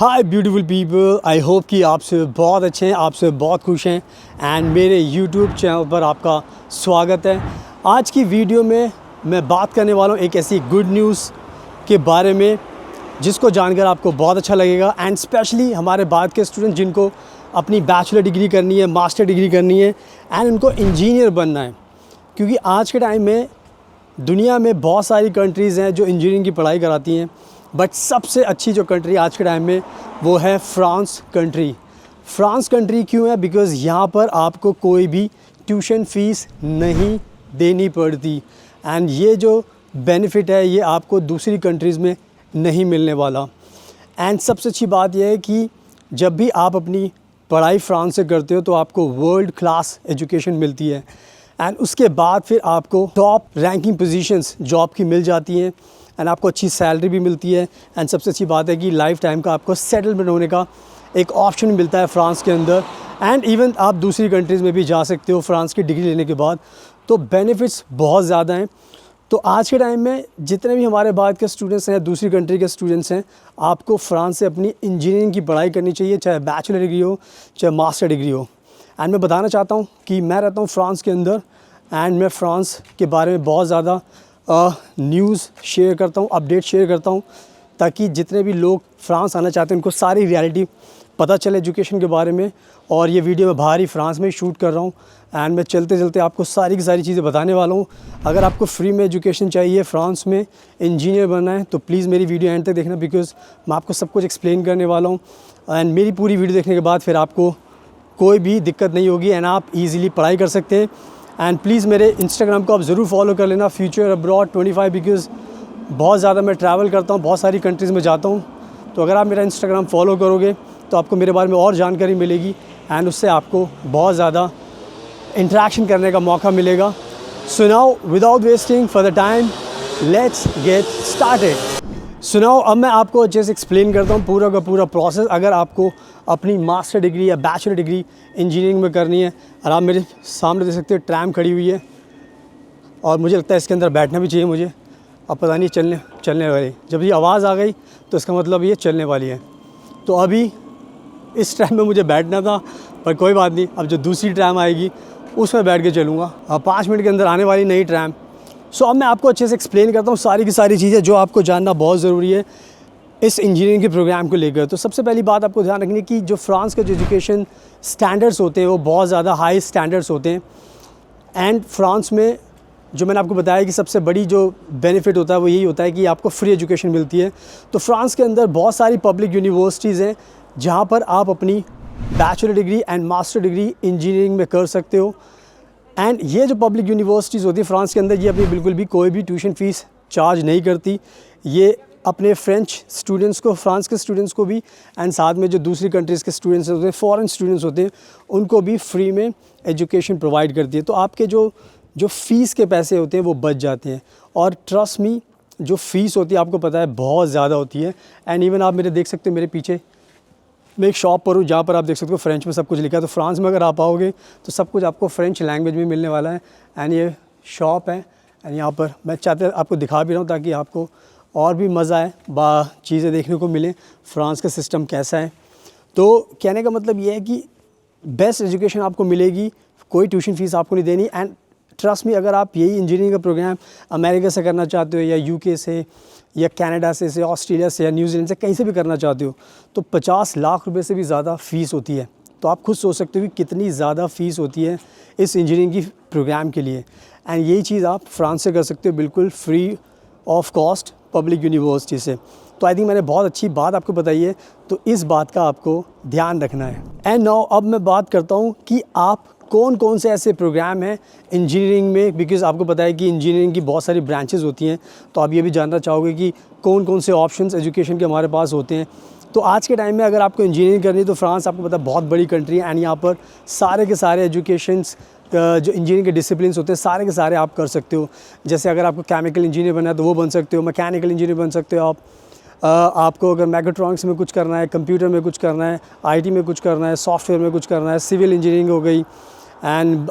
Hi beautiful people, I hope कि आप सब बहुत अच्छे हैं, आप सब बहुत खुश हैं एंड मेरे यूट्यूब चैनल पर आपका स्वागत है। आज की वीडियो में मैं बात करने वाला हूँ एक ऐसी गुड न्यूज़ के बारे में जिसको जानकर आपको बहुत अच्छा लगेगा एंड स्पेशली हमारे भारत के स्टूडेंट जिनको अपनी बैचलर डिग्री करनी है, मास्टर डिग्री करनी है एंड उनको इंजीनियर बनना है। क्योंकि आज के टाइम में दुनिया में बहुत सारी कंट्रीज़ हैं जो इंजीनियरिंग की पढ़ाई कराती हैं, बट सबसे अच्छी जो कंट्री आज के टाइम में वो है फ्रांस कंट्री। फ्रांस कंट्री क्यों है? बिकॉज़ यहाँ पर आपको कोई भी ट्यूशन फ़ीस नहीं देनी पड़ती एंड ये जो बेनिफिट है ये आपको दूसरी कंट्रीज़ में नहीं मिलने वाला। एंड सबसे अच्छी बात यह है कि जब भी आप अपनी पढ़ाई फ्रांस से करते हो तो आपको वर्ल्ड क्लास एजुकेशन मिलती है एंड उसके बाद फिर आपको टॉप रैंकिंग पोजीशंस जॉब की मिल जाती हैं एंड आपको अच्छी सैलरी भी मिलती है एंड सबसे अच्छी बात है कि लाइफ टाइम का आपको सेटलमेंट होने का एक ऑप्शन मिलता है फ्रांस के अंदर एंड इवन आप दूसरी कंट्रीज़ में भी जा सकते हो फ्रांस की डिग्री लेने के बाद। तो बेनिफिट्स बहुत ज़्यादा हैं। तो आज के टाइम में जितने भी हमारे भारत के स्टूडेंट्स हैं, दूसरी कंट्री के स्टूडेंट्स हैं, आपको फ्रांस से अपनी इंजीनियरिंग की पढ़ाई करनी चाहिए, चाहे बैचलर डिग्री हो चाहे मास्टर डिग्री हो। एंड मैं बताना चाहता हूँ कि मैं रहता हूँ फ्रांस के अंदर एंड मैं फ्रांस के बारे में बहुत ज़्यादा न्यूज़ शेयर करता हूँ, अपडेट शेयर करता हूँ, ताकि जितने भी लोग फ्रांस आना चाहते हैं उनको सारी रियलिटी पता चले एजुकेशन के बारे में। और ये वीडियो मैं बाहर ही फ्रांस में ही शूट कर रहा हूँ एंड मैं चलते चलते आपको सारी की सारी चीज़ें बताने वाला हूँ। अगर आपको फ्री में एजुकेशन चाहिए, फ्रांस में इंजीनियर बनना है, तो प्लीज़ मेरी वीडियो एंड तक देखना, बिकॉज़ मैं आपको सब कुछ एक्सप्लेन करने वाला हूँ एंड मेरी पूरी वीडियो देखने के बाद फिर आपको कोई भी दिक्कत नहीं होगी एंड आप ईज़िली पढ़ाई कर सकते हैं। एंड प्लीज़ मेरे इंस्टाग्राम को आप ज़रूर फॉलो कर लेना, फ्यूचर अब्रॉड 25, बिकॉज़ बहुत ज़्यादा मैं ट्रैवल करता हूँ, बहुत सारी कंट्रीज़ में जाता हूँ। तो अगर आप मेरा इंस्टाग्राम फॉलो करोगे तो आपको मेरे बारे में और जानकारी मिलेगी एंड उससे आपको बहुत ज़्यादा इंटरेक्शन करने का मौका मिलेगा। So now without wasting for the time let's get started. सुनाओ, अब मैं आपको अच्छे से एक्सप्लेन करता हूँ पूरा का पूरा प्रोसेस। अगर आपको अपनी मास्टर डिग्री या बैचलर डिग्री इंजीनियरिंग में करनी है, और आप मेरे सामने देख सकते हो ट्रैम खड़ी हुई है और मुझे लगता है इसके अंदर बैठना भी चाहिए मुझे। अब पता नहीं चलने वाली, जब ये आवाज़ आ गई तो इसका मतलब ये चलने वाली है। तो अभी इस ट्रैम में मुझे बैठना था, पर कोई बात नहीं, अब जो दूसरी ट्रैम आएगी उसमें बैठ के चलूँगा। अब 5 मिनट के अंदर आने वाली नई ट्रैम। सो अब मैं आपको अच्छे से एक्सप्लेन करता हूँ सारी की सारी चीज़ें जो आपको जानना बहुत ज़रूरी है इस इंजीनियरिंग के प्रोग्राम को लेकर। तो सबसे पहली बात आपको ध्यान रखनी है कि जो फ्रांस के जो एजुकेशन स्टैंडर्ड्स होते हैं वो बहुत ज़्यादा हाई स्टैंडर्ड्स होते हैं एंड फ्रांस में जो मैंने आपको बताया कि सबसे बड़ी जो बेनिफिट होता है वो यही होता है कि आपको फ्री एजुकेशन मिलती है। तो फ्रांस के अंदर बहुत सारी पब्लिक यूनिवर्सिटीज़ हैं जहाँ पर आप अपनी bachelor degree and master degree engineering में कर सकते हो। एंड ये जो पब्लिक यूनिवर्सिटीज़ होती है फ्रांस के अंदर, ये अपनी बिल्कुल भी कोई भी ट्यूशन फ़ीस चार्ज नहीं करती। ये अपने फ्रेंच स्टूडेंट्स को, फ्रांस के स्टूडेंट्स को भी एंड साथ में जो दूसरी कंट्रीज़ के स्टूडेंट्स होते हैं, फॉरेन स्टूडेंट्स होते हैं, उनको भी फ्री में एजुकेशन प्रोवाइड करती है। तो आपके जो फ़ीस के पैसे होते हैं वो बच जाते हैं। और ट्रस्ट मी, जो फ़ीस होती है आपको पता है बहुत ज़्यादा होती है। एंड इवन आप मेरे देख सकते हो मेरे पीछे मैं एक शॉप पर हूँ जहाँ पर आप देख सकते हो फ्रेंच में सब कुछ लिखा है। तो फ्रांस में अगर आप आओगे तो सब कुछ आपको फ्रेंच लैंग्वेज में मिलने वाला है। एंड ये शॉप है एंड यहाँ पर मैं चाहते आपको दिखा भी रहा हूँ ताकि आपको और भी मज़ा आए, चीज़ें देखने को मिलें फ्रांस का सिस्टम कैसा है। तो कहने का मतलब ये है कि बेस्ट एजुकेशन आपको मिलेगी, कोई ट्यूशन फ़ीस आपको नहीं देनी। एंड ट्रस्ट मी, अगर आप यही इंजीनियरिंग का प्रोग्राम अमेरिका से करना चाहते हो या यूके से या कनाडा से ऑस्ट्रेलिया से या न्यूजीलैंड से कहीं से भी करना चाहते हो तो 50 लाख रुपए से भी ज़्यादा फ़ीस होती है। तो आप खुद सोच सकते हो कि कितनी ज़्यादा फ़ीस होती है इस इंजीनियरिंग की प्रोग्राम के लिए। एंड यही चीज़ आप फ्रांस से कर सकते हो बिल्कुल free of cost public university से। तो आई थिंक मैंने बहुत अच्छी बात आपको बताई है, तो इस बात का आपको ध्यान रखना है। एंड नाउ अब मैं बात करता हूँ कि आप कौन कौन से ऐसे प्रोग्राम हैं इंजीनियरिंग में, बिकॉज़ आपको पता है कि इंजीनियरिंग की बहुत सारी ब्रांचेस होती हैं। तो आप ये भी जानना चाहोगे कि कौन कौन से ऑप्शंस एजुकेशन के हमारे पास होते हैं। तो आज के टाइम में अगर आपको इंजीनियरिंग करनी है तो फ्रांस आपको पता है बहुत बड़ी कंट्री है, एंड यहाँ पर सारे के सारे एजुकेशंस जो इंजीनियरिंग के डिसिप्लिन्स होते हैं सारे के सारे आप कर सकते हो। जैसे अगर आपको केमिकल इंजीनियर बनना है तो वो बन सकते हो, मैकेनिकल इंजीनियर बन सकते हो आप। आपको अगर मैकेट्रॉनिक्स में कुछ करना है, कंप्यूटर में कुछ करना है, आईटी में कुछ करना है, सॉफ्टवेयर में कुछ करना है, सिविल इंजीनियरिंग हो गई, एंड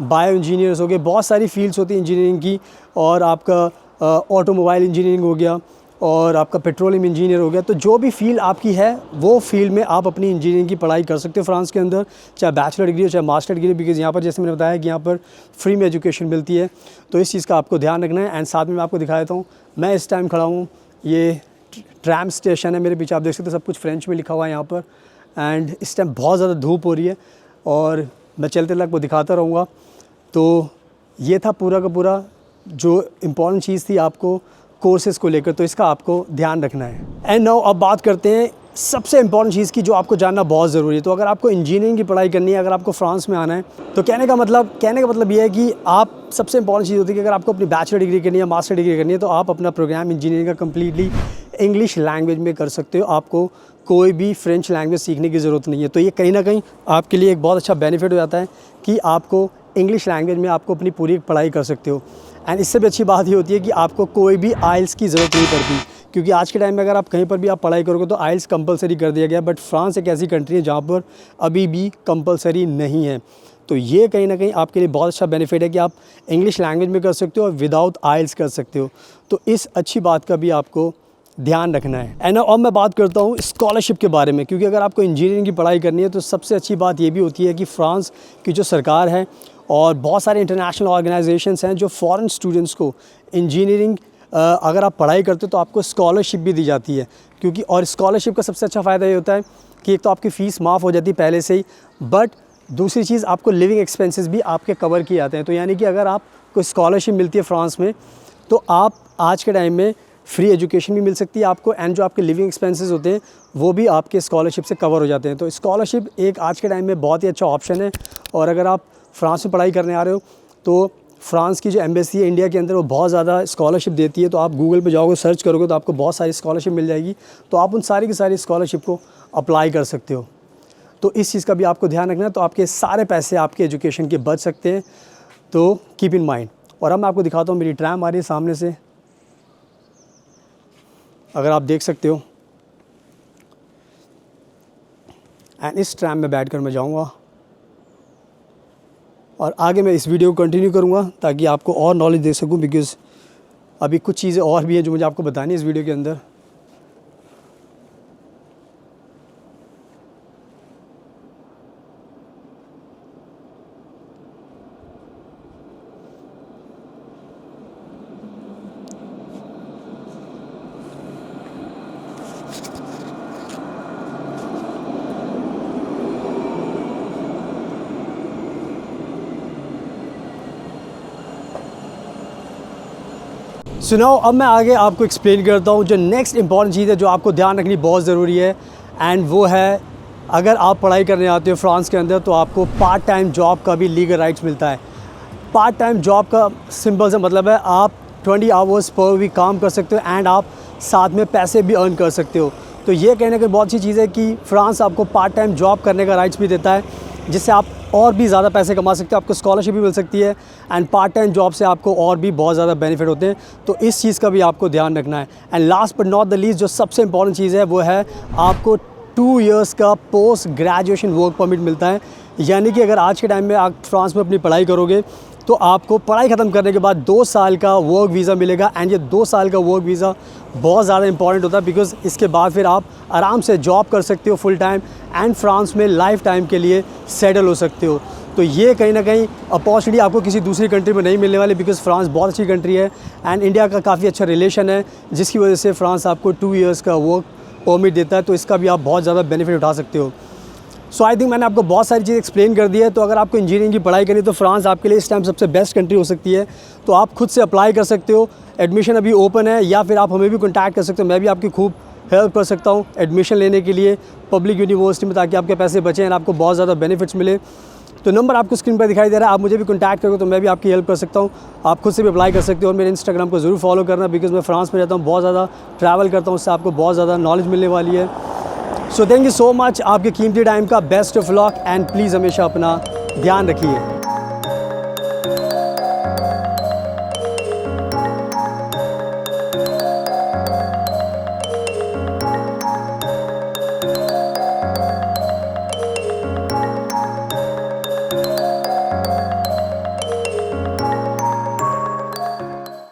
बायो इंजीनियर्स हो गए, बहुत सारी फील्ड्स होती हैं इंजीनियरिंग की। और आपका ऑटोमोबाइल इंजीनियरिंग हो गया, और आपका पेट्रोलियम इंजीनियर हो गया। तो जो भी फील्ड आपकी है वो फील्ड में आप अपनी इंजीनियरिंग की पढ़ाई कर सकते हो फ्रांस के अंदर, चाहे बैचलर डिग्री हो चाहे मास्टर डिग्री, बिकॉज़ यहाँ पर जैसे मैंने बताया कि यहाँ पर फ्री में एजुकेशन मिलती है। तो इस चीज़ का आपको ध्यान रखना है। एंड साथ में मैं आपको दिखा देता हूँ, मैं इस टाइम खड़ा हूँ, ये ट्रैम स्टेशन है मेरे पीछे, आप देख सकते हो सब कुछ फ्रेंच में लिखा हुआ है यहाँ पर। एंड इस टाइम बहुत ज़्यादा धूप हो रही है और मैं चलते तक आपको दिखाता रहूँगा। तो ये था पूरा का पूरा जो इम्पॉर्टेंट चीज़ थी आपको कोर्सेज़ को लेकर, तो इसका आपको ध्यान रखना है। एंड नाउ अब बात करते हैं सबसे इम्पॉर्टेंट चीज़ की जो आपको जानना बहुत ज़रूरी है। तो अगर आपको इंजीनियरिंग की पढ़ाई करनी है, अगर आपको फ्रांस में आना है, तो कहने का मतलब ये है कि आप सबसे इम्पॉर्टेंट चीज़ होती है कि अगर आपको अपनी बैचलर डिग्री करनी है, मास्टर डिग्री करनी है, तो आप अपना प्रोग्राम इंजीनियरिंग का कम्प्लीटली इंग्लिश लैंग्वेज में कर सकते हो। आपको कोई भी फ्रेंच लैंग्वेज सीखने की ज़रूरत नहीं है। तो ये कहीं ना कहीं आपके लिए एक बहुत अच्छा बेनिफिट हो जाता है कि आपको इंग्लिश लैंग्वेज में आपको अपनी पूरी पढ़ाई कर सकते हो। एंड इससे भी अच्छी बात ये होती है कि आपको कोई भी आइल्स की ज़रूरत नहीं पड़ती, क्योंकि आज के टाइम में अगर आप कहीं पर भी आप पढ़ाई करोगे तो आइल्स कंपलसरी कर दिया गया। बट फ्रांस एक ऐसी कंट्री है जहाँ पर अभी भी कंपलसरी नहीं है। तो ये कहीं ना कहीं आपके लिए बहुत अच्छा बेनिफिट है कि आप इंग्लिश लैंग्वेज में कर सकते हो और विदाउट आइल्स कर सकते हो। तो इस अच्छी बात का भी आपको ध्यान रखना है। एंड अब मैं बात करता हूँ स्कॉलरशिप के बारे में, क्योंकि अगर आपको इंजीनियरिंग की पढ़ाई करनी है तो सबसे अच्छी बात ये भी होती है कि फ्रांस की जो सरकार है और बहुत सारे इंटरनेशनल ऑर्गेनाइजेशंस हैं जो फॉरेन स्टूडेंट्स को इंजीनियरिंग अगर आप पढ़ाई करते हो तो आपको स्कॉलरशिप भी दी जाती है। क्योंकि और स्कॉलरशिप का सबसे अच्छा फ़ायदा ये होता है कि एक तो आपकी फ़ीस माफ़ हो जाती है पहले से ही, बट दूसरी चीज़ आपको लिविंग एक्सपेंसेस भी आपके कवर किए जाते हैं। तो यानी कि अगर आपको स्कॉलरशिप मिलती है फ्रांस में तो आप आज के टाइम में फ्री एजुकेशन भी मिल सकती है आपको, एंड जो आपके लिविंग एक्सपेंसेस होते हैं वो भी आपके स्कॉलरशिप से कवर हो जाते हैं। तो स्कॉलरशिप एक आज के टाइम में बहुत ही अच्छा ऑप्शन है। और अगर आप फ्रांस में पढ़ाई करने आ रहे हो तो फ्रांस की जो एम्बेसी है इंडिया के अंदर वो बहुत ज़्यादा स्कॉलरशिप देती है। तो आप गूगल पे जाओगे, सर्च करोगे तो आपको बहुत सारी स्कॉलरशिप मिल जाएगी। तो आप उन सारी की सारी स्कॉलरशिप को अप्लाई कर सकते हो। तो इस चीज़ का भी आपको ध्यान रखना है। तो आपके सारे पैसे आपके एजुकेशन के बच सकते हैं, तो कीप इन माइंड। और अब मैं आपको दिखाता हूँ, मेरी ट्रैम आ रही है सामने से, अगर आप देख सकते हो। एंड इस ट्रैम में बैठकर मैं जाऊँगा और आगे मैं इस वीडियो को कंटिन्यू करूँगा ताकि आपको और नॉलेज दे सकूँ, बिकॉज़ अभी कुछ चीज़ें और भी हैं जो मुझे आपको बतानी है इस वीडियो के अंदर। सुनाओ, अब मैं आगे आपको एक्सप्लेन करता हूँ जो नेक्स्ट इंपॉर्टेंट चीज़ है जो आपको ध्यान रखनी बहुत ज़रूरी है। एंड वो है, अगर आप पढ़ाई करने आते हो फ्रांस के अंदर तो आपको पार्ट टाइम जॉब का भी लीगल राइट्स मिलता है। पार्ट टाइम जॉब का सिंपल सा मतलब है आप 20 आवर्स पर वीक काम कर सकते हो एंड आप साथ में पैसे भी अर्न कर सकते हो। तो ये कहने की बहुत सी चीज़ है कि फ्रांस आपको पार्ट टाइम जॉब करने का राइट्स भी देता है, जिससे आप और भी ज़्यादा पैसे कमा सकते हो, आपको स्कॉलरशिप भी मिल सकती है एंड पार्ट टाइम जॉब से आपको और भी बहुत ज़्यादा बेनिफिट होते हैं। तो इस चीज़ का भी आपको ध्यान रखना है। And last but not the least, जो सबसे इंपॉर्टेंट चीज़ है वो है आपको 2 इयर्स का पोस्ट ग्रेजुएशन वर्क परमिट मिलता है। यानी कि अगर आज के टाइम में आप फ्रांस में अपनी पढ़ाई करोगे तो आपको पढ़ाई ख़त्म करने के बाद 2 साल का वर्क वीज़ा मिलेगा। एंड ये 2 साल का वर्क वीज़ा बहुत ज़्यादा इंपॉर्टेंट होता है, बिकॉज़ इसके बाद फिर आप आराम से जॉब कर सकते हो फुल टाइम एंड फ्रांस में लाइफ टाइम के लिए सेटल हो सकते हो। तो ये कहीं ना कहीं अपॉर्चुनिटी आपको किसी दूसरी कंट्री में नहीं मिलने वाली, बिकॉज़ फ्रांस बहुत अच्छी कंट्री है एंड इंडिया का काफ़ी अच्छा रिलेशन है, जिसकी वजह से फ्रांस आपको 2 इयर्स का वर्क परमिट देता है। तो इसका भी आप बहुत ज़्यादा बेनिफिट उठा सकते हो। सो आई थिंक मैंने आपको बहुत सारी चीज़ एक्सप्लेन कर दी है। तो अगर आपको इंजीनियरिंग की पढ़ाई करनी है तो फ्रांस आपके लिए इस टाइम सबसे बेस्ट कंट्री हो सकती है। तो आप खुद से अप्लाई कर सकते हो, एडमिशन अभी ओपन है, या फिर आप हमें भी कॉन्टैक्ट कर सकते हो। मैं भी आपकी खूब हेल्प कर सकता हूँ एडमिशन लेने के लिए पब्लिक यूनिवर्सिटी में, ताकि आपके पैसे बचें और आपको बहुत ज़्यादा बेनिफिट्स मिले। तो नंबर आपको स्क्रीन पर दिखाई दे रहा है, आप मुझे भी कॉन्टैक्ट करोगे तो मैं भी आपकी हेल्प कर सकता हूँ। आप खुद से भी अप्लाई कर सकते हो और मेरे इंस्टाग्राम को ज़रूर फॉलो करना, बिकॉज़ मैं फ्रांस में रहता हूँ, बहुत ज़्यादा ट्रैवल करता हूँ, उससे आपको बहुत ज़्यादा नॉलेज मिलने वाली है। So thank you so much, आपके कीमती टाइम का best of luck and please हमेशा अपना ध्यान रखिए।